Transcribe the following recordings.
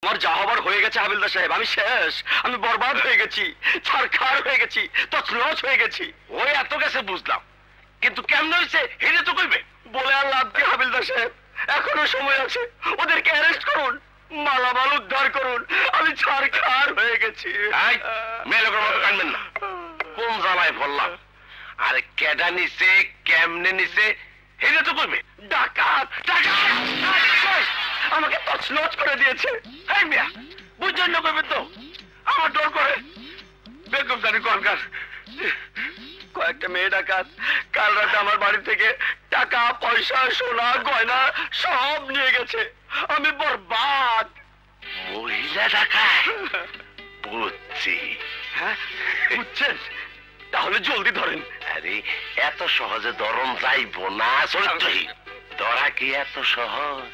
আমার যা হবার হয়ে গেছে হাবিলদার সাহেব, আমি শেষ, আমি বরবাদ হয়ে গেছি, ছারখার হয়ে গেছি, তছনছ হয়ে গেছি। ওই এত গেছে বুঝলাম, কিন্তু কেমন হয়েছে এটা তো কইবে। বলে আর লাভ কি হাবিলদার সাহেব, এখনো সময় আছে, ওদেরকে অ্যারেস্ট করুন, মালামাল উদ্ধার করুন, আমি ছারখার হয়ে গেছি। মেয়ে লোকের মতো কানবেন না, কোন জ্বালায় পড়লাম। আরে কেডা নিছে, কেমনে নিছে এটা তো কইবে। ডাকাত ডাকাত আমাকে তছনছ করে দিয়েছে। এই মিয়া বুঝছেন না কইবে তো, আমার ডর করে। বেগম জানি কনকার কয়েকটা মেয়ে ডাকাত কাল রাতে আমার বাড়ি থেকে টাকা পয়সা সোনা গয়না সব নিয়ে গেছে, আমি বরবাদ। মহিলা ডাকাত বুঝছি। হ্যাঁ বুঝছেন, তাহলে জলদি ধরেন। আরে এত সহজে ধরন যাইব না, চরিত্রহীন। ধরা কি এত সহজ?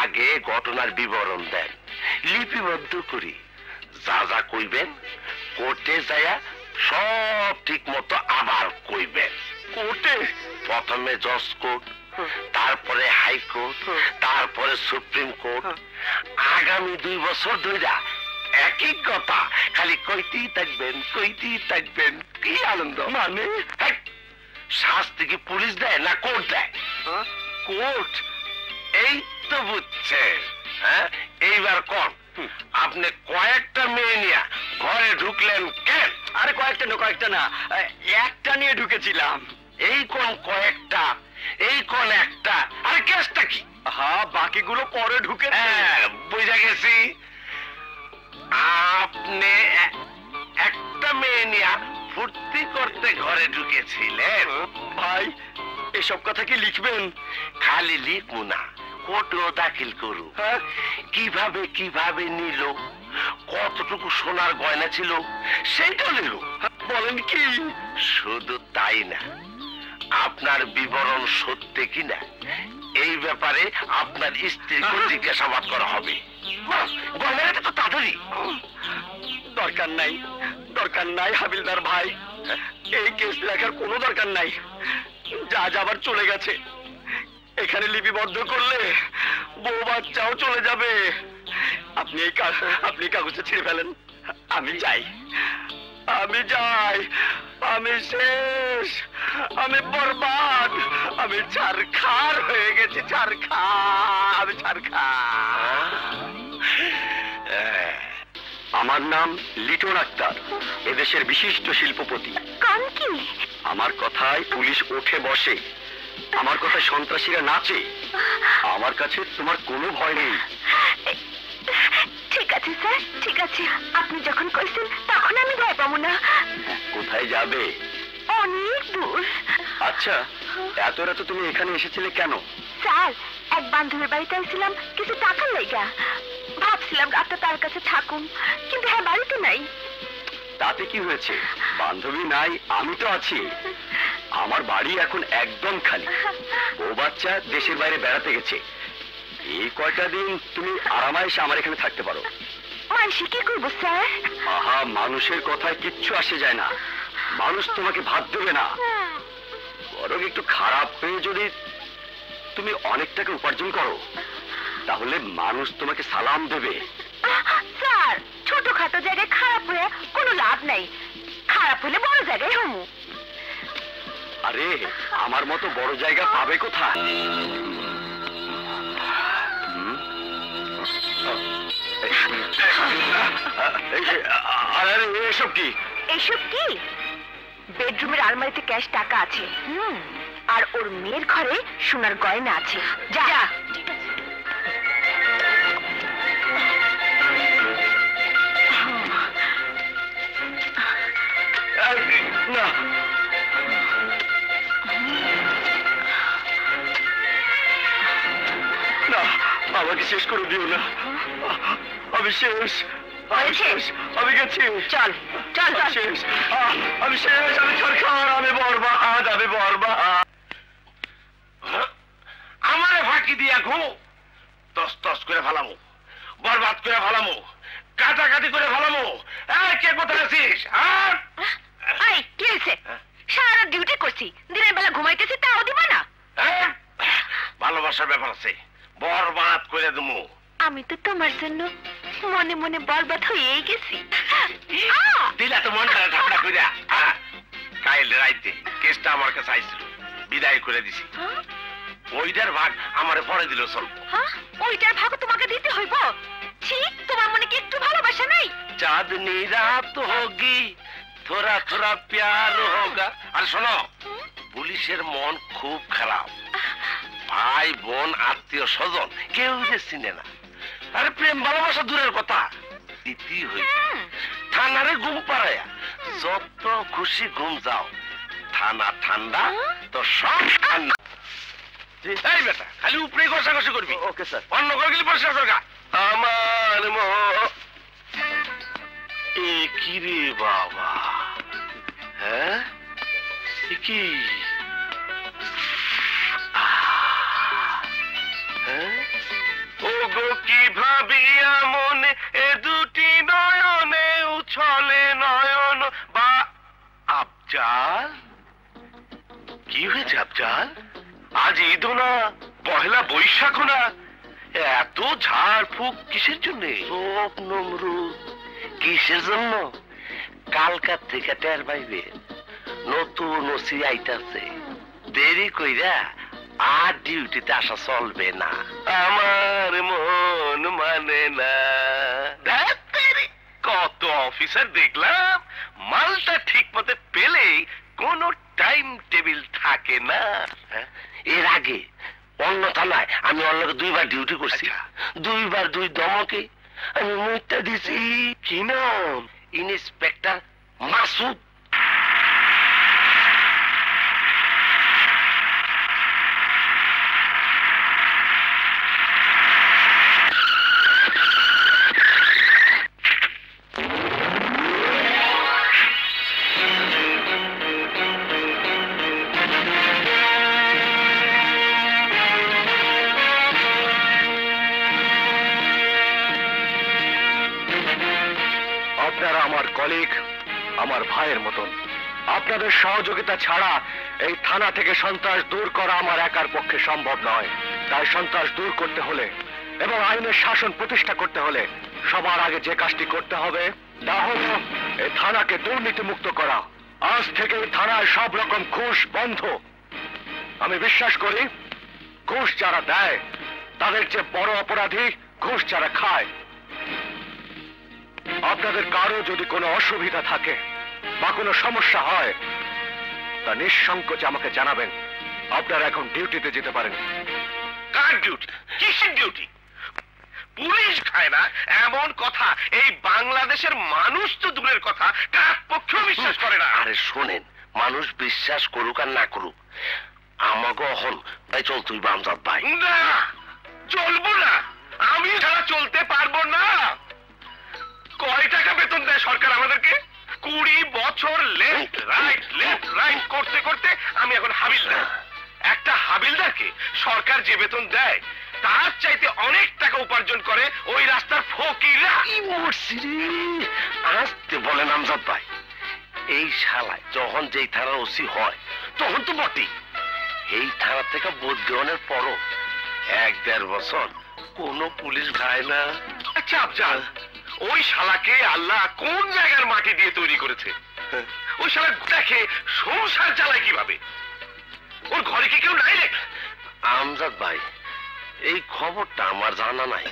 আগে ঘটনার বিবরণ দেন, লিপিবদ্ধ করি, যা যা কইবেন কোর্টে যায়া সব ঠিক মতো আবার কইবেন। কোর্টে? প্রথমে জজ কোর্ট, তারপরে হাইকোর্ট, তারপরে সুপ্রিম কোর্ট। আগামী 2 বছর ধরে একই কথা খালি কইতেই থাকবেন, কইতেই থাকবেন। কি আনন্দ! মানে শাস্তি কি পুলিশ দেয় না কোর্ট দেয়? কোর্ট। এই তো বুঝছেন। হ্যাঁ, এইবার কোন আপনি কয়েকটা মেয়ে নিয়ে ঘরে ঢুকলেন কেন? আরে কয়েকটা না, একটা নিয়ে ঢুকেছিলাম। এই কোন কয়েকটা, এই কোন একটা? আরে কেসটা কি? হ্যাঁ বাকিগুলো পরে ঢুকে। হ্যাঁ বুঝা গেছি, আপনি একটা মেয়ে নিয়ে ফুর্তি করতে ঘরে ঢুকেছিলেন। ভাই এসব কথা কি লিখবেন? খালি লিখবো না, কোর্টেও দাখিল করু। হ্যাঁ কিভাবে কিভাবে নিল, কতটুকু সোনার গয়না ছিল সেইটা নিল। বলেন কি? শুধু তাই না, আপনার বিবরণ সত্যি কিনা এই ব্যাপারে আপনার স্ত্রীকে জিজ্ঞাসাবাদ করা হবে। গয়নাটা তো তাড়াতাড়ি। দরকার নাই, দরকার নাই হাবিলদার ভাই, এই কেস লেখার কোনো দরকার নাই, যা যাবার চলে গেছে। এখানে লিপিবদ্ধ করলে বউ বাচ্চাও চলে যাবে। আপনি আপনি কাগজটা ছিঁড়ে ফেলেন, আমি যাই, আমি যাই, আমি শেষ, আমি বরবাদ, আমি ছারখার হয়ে গেছি, ছারখার, আমি ছারখার। আমার নাম লিটন আক্তার, এদেশের বিশিষ্ট শিল্পপতি। কি আমার কথায় পুলিশ ওঠে বসে, আমার কথায় সন্ত্রাসীরা নাচে। আমার কাছে তোমার কোনো ভয় নেই। ঠিক আছে স্যার, ঠিক আছে, আপনি যখন কইছেন তখন আমি ভয় পাবো না। কোথায় যাবে? অনেক দূর। আচ্ছা, এত রাতে তুমি এখানে এসেছিলে কেন? স্যার, এক বান্ধবীর বাড়িতে আসছিলাম কিছু টাকার লাইগা, ভাবছিলাম রাতটা তার কাছে থাকুন, কিন্তু হ্যাঁ বাড়িতে নাই। তাতে কি হয়েছে, বান্ধবী নাই, আমি তো আছি। আমার বাড়ি এখন একদম খালি, ও বাচ্চা দেশের বাইরে বেড়াতে গেছে। এই কয়টা দিন তুমি আরামায়েশে আমার এখানে থাকতে পারো। মানসি কি করবো স্যার? আহা, মানুষের কথায় কিচ্ছু আসে যায় না, মানুষ তোমাকে ভাত দেবে না। বরং একটু খারাপ হয়ে যদি তুমি অনেক টাকা উপার্জন করো, তাহলে মানুষ তোমাকে সালাম দেবে। স্যার, ছোটখাটো জায়গায় খারাপ হয়ে কোনো লাভ নাই, খারাপ হলে বড় জায়গায় হমু। আরে আমার মতো বড় জায়গা পাবে কোথায়? আরে এসব কি? এসব কি? বেডরুমের আলমারিতে ক্যাশ টাকা আছে, আর ওর মেয়ের ঘরে সোনার গয়না আছে। যা যা। না, না, আমাকে শেষ করে দিও না, আমি শেষ, আমি শেষ, আমি গেছি। চল চল চল। শেষ, আমি শেষ, আমি ছারখার, আমি বরবাদ, আমি বরবাদ। আমারে ফাঁকি দিয়া ঘু তস তস করে ফেলামু, বরবাদ করে ফেলামু, কাটাকাটি করে ফেলামু। কে কোথায় আছিস? এই কি হয়েছে? সারা ডিউটি করছি, দিনের বেলা ঘুমাইতেছি, তাও দিবা না? ভালোবাসার ব্যাপার আছে, বরবাদ করে দেবো। আমি তো তোমার জন্য মনে মনে বরবাদ হয়েই গেছি। দিলা তো মনটা ঠান্ডা কইরা কাইল রাইতে কেসটা আমার কাছে আইছিল, বিদায় করে দিছি। ওইটার ভাগ আমারে পরে দিল চল। ওইটার ভাগ তোমাকে দিতে হইব? ঠিক, তোমার মনে কি একটু ভালোবাসা নাই? চাঁদনি রাত হোগি থোড়া থোড়া প্যার হোগা। আর শোনো, পুলিশের মন খুব খারাপ, ভাই বোন আত্মীয় স্বজন কেউ যে চিনে না। আরে প্রেম ভালোবাসা দূরের কথা, ইতি হইছে থানারে ঘুম পাড়ায়া যত খুশি ঘুম যাও, থানা ঠান্ডা তো সব ঠান্ডা। এই বেটা খালি উপরে ঘষাঘষি করবি। Okay sir. অন্য করে গেলে পরিষ্কার করগা। আমার এ কি রে বাবা, হ্যাঁ কি ও গো কি ভাবিয়া মনে এ দুটি নয়নে উছলে নয়ন বা আবজাল। কি হয়েছে আবজাল? আজ ঈদ না, পহেলা বৈশাখ না, এত ঝাড় ফুক কিসের জন্য? নমরুদ কিসের জন্য? কালকার থেকে টের পাইবে নতুন ওসি আইতাছে, দেরি কইরা আর ডিউটিতে আসা চলবে না। আমার মন মানে না। কত অফিসার দেখলাম, মালটা ঠিক মতো পেলেই কোনো টাইম টেবিল থাকে না। এর আগে অন্য থানায় আমি অন্য 2বার ডিউটি করছি, 2বার 2 দমকে আমি মুইটা দিছি। কি নাম? ইন্সপেক্টর মাসুদ। আপনারা আমার কলিগ, আমার ভাইয়ের মতন। আপনাদের সহযোগিতা ছাড়া এই থানা থেকে সন্ত্রাস দূর করা আমার একার পক্ষে সম্ভব নয়। তাই সন্ত্রাস দূর করতে হলে এবং আইনের শাসন প্রতিষ্ঠা করতে হলে সবার আগে যে কাজটি করতে হবে তা হলো এই থানাকে দুর্নীতি মুক্ত করা। আজ থেকে এই থানায় সব রকম ঘুষ বন্ধ। আমি বিশ্বাস করি ঘুষ যারা দেয় তাদের যে বড় অপরাধী ঘুষ যারা খায়। আপনাদের কারো যদি কোনো অসুবিধা থাকে বা কোনো সমস্যা হয় তা নিঃসংকোচে আমাকে জানাবেন। আপনারা এখন ডিউটিতে যেতে পারেন। কার ডিউটি? কিসের ডিউটি? পুলিশ খায় না এমন কথা এই বাংলাদেশের মানুষ তো দূরের কথা, কার পক্ষেও বিশ্বাস করে না। আরে শোনেন, মানুষ বিশ্বাস করুক আর না করুক, আমাকে অহন ভাই চল তুই বামজাদ ভাই। না চলবো না, আমি ছাড়া চলতে পারবো না। কয় টাকা বেতন দেয় সরকার আমাদেরকে? 20 বছর লেফট রাইট করতে করতে আমি এখন হাবিলদার। একটা হাবিলদারকে সরকার যে বেতন দেয় তার চাইতে অনেক টাকা উপার্জন করে ওই রাস্তার ফকিররা। আসতে বলেন আমজাদ ভাই, এই শালায় যখন যেই থানার ওসি হয় তখন তো বটেই, এই থানা থেকে ভোট দেওয়ানোর পরও 1-1.5 বছর কোনো পুলিশ খায় না। আচ্ছা আফজাল, ওই শালাকে আল্লাহ কোন জায়গার মাটি দিয়ে তৈরি করেছে? ওই শালা দেখে সংসার চালায় কিভাবে? ওর ঘরে কি কেউ নাই রে? আমজাদ ভাই, এই খবরটা আমার জানা নাই।